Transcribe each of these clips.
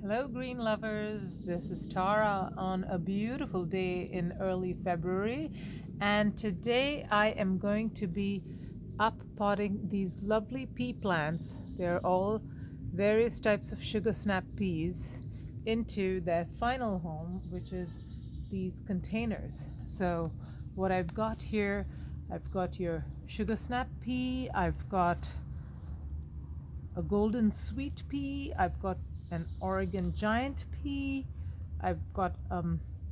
Hello, green lovers. This is Tara on a beautiful day in early February, and today I am going to be up potting these lovely pea plants. They're all various types of sugar snap peas into their final home, which is these containers. So, what I've got here, I've got your sugar snap pea, I've got a golden sweet pea, I've got an Oregon giant pea, I've got a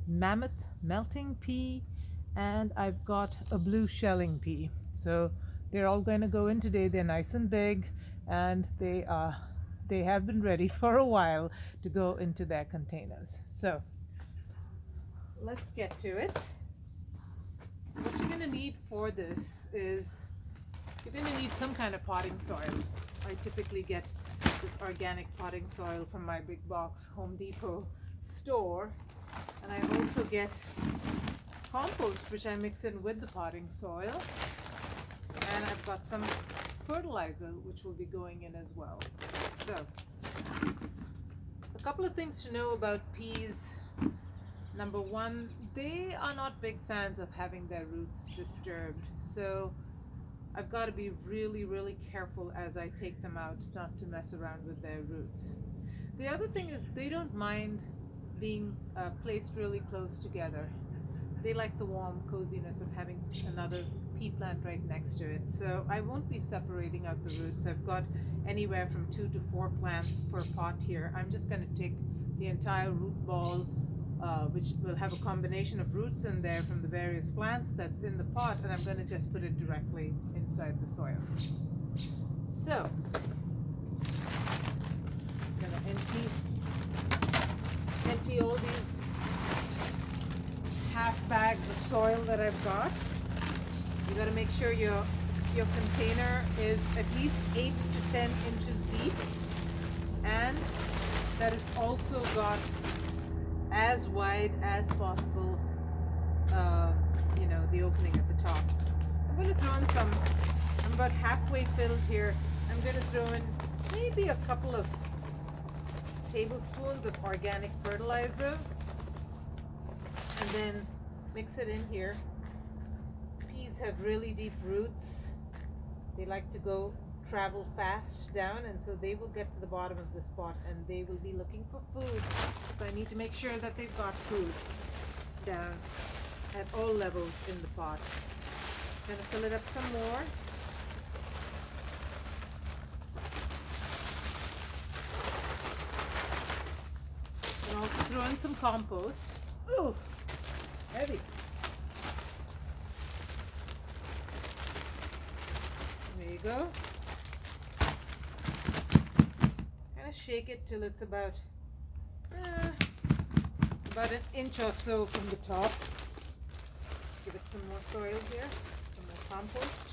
mammoth melting pea, and I've got a blue shelling pea. So they're all going to go in today. They're nice and big, and they have been ready for a while to go into their containers. So let's get to it. So what you're going to need for this is you're going to need some kind of potting soil. I typically get this organic potting soil from my big box Home Depot store, and I also get compost, which I mix in with the potting soil, and I've got some fertilizer which will be going in as well. So a couple of things to know about peas. Number one, they are not big fans of having their roots disturbed, so I've got to be really, really careful as I take them out not to mess around with their roots. The other thing is they don't mind being placed really close together. They like the warm coziness of having another pea plant right next to it. So I won't be separating out the roots. I've got anywhere from 2 to 4 plants per pot here. I'm just going to take the entire root ball, which will have a combination of roots in there from the various plants that's in the pot, and I'm going to just put it directly inside the soil. So I'm going to empty all these half bags of soil that I've got. You got to make sure your container is at least 8 to 10 inches deep, and that it's also got as wide as possible, the opening at the top. I'm going to throw in I'm about halfway filled here. I'm going to throw in maybe a couple of tablespoons of organic fertilizer, and then mix it in here. Peas have really deep roots. They like to travel fast down, and so they will get to the bottom of this pot and they will be looking for food. So I need to make sure that they've got food down at all levels in the pot. I'm going to fill it up some more. And also throw in some compost. Ooh, heavy. There you go. Kind of shake it till it's about an inch or so from the top. Give it some more soil here, some more compost.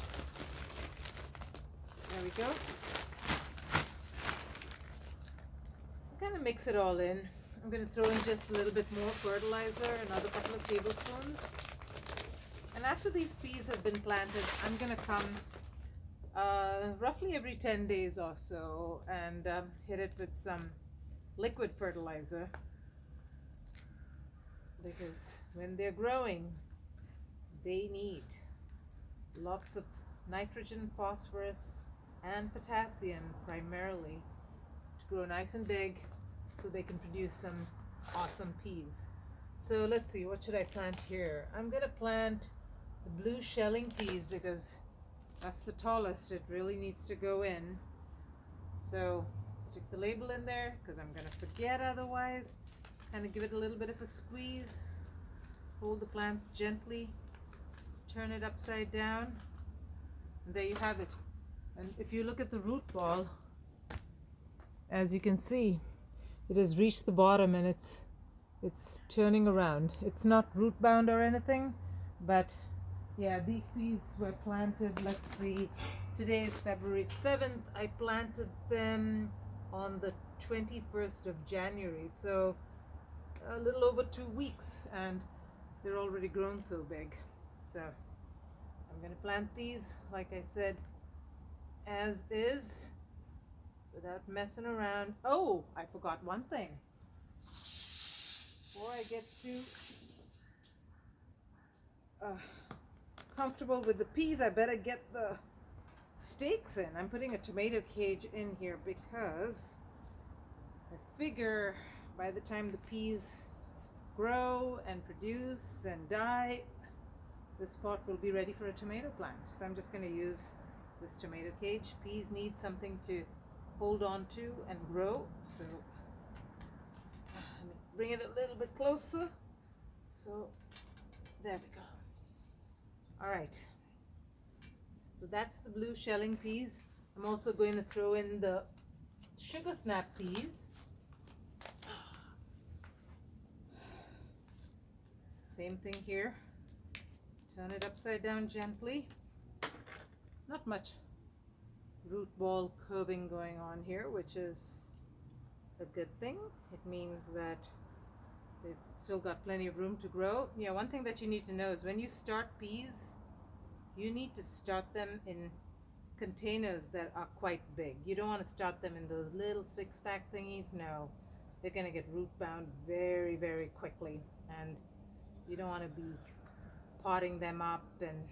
There we go. Kind of mix it all in. I'm going to throw in just a little bit more fertilizer, another couple of tablespoons. And after these peas have been planted, I'm going to come roughly every 10 days or so and hit it with some liquid fertilizer, because when they're growing, they need lots of nitrogen, phosphorus, and potassium primarily to grow nice and big so they can produce some awesome peas. So let's see, what should I plant here? I'm going to plant the blue shelling peas because that's the tallest. It really needs to go in. So stick the label in there because I'm going to forget otherwise. Kind of give it a little bit of a squeeze. Hold the plants gently. Turn it upside down. And there you have it. And if you look at the root ball, as you can see, it has reached the bottom and it's turning around. It's not root bound or anything, but yeah, these peas were planted, let's see, today is February 7th. I planted them on the 21st of January, so a little over 2 weeks, and they're already grown so big. So I'm going to plant these, like I said, as is. without messing around. Oh, I forgot one thing. Before I get too comfortable with the peas, I better get the stakes in. I'm putting a tomato cage in here because I figure by the time the peas grow and produce and die, this pot will be ready for a tomato plant. So I'm just going to use this tomato cage. Peas need something to hold on to and grow. So let me bring it a little bit closer. So there we go. All right. So that's the blue shelling peas. I'm also going to throw in the sugar snap peas. Same thing here. Turn it upside down gently. Not much root ball curving going on here, which is a good thing. It means that they've still got plenty of room to grow. Yeah, one thing that you need to know is when you start peas, you need to start them in containers that are quite big. You don't want to start them in those little 6-pack thingies. No, they're going to get root bound very, very quickly, and you don't want to be potting them up and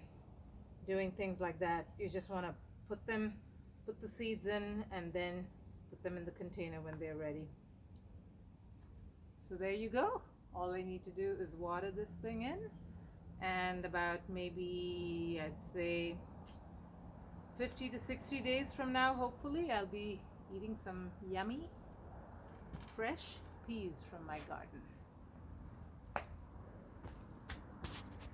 doing things like that. You just want to put the seeds in and then put them in the container when they're ready. So there you go. All I need to do is water this thing in, and about maybe I'd say 50 to 60 days from now, hopefully I'll be eating some yummy fresh peas from my garden.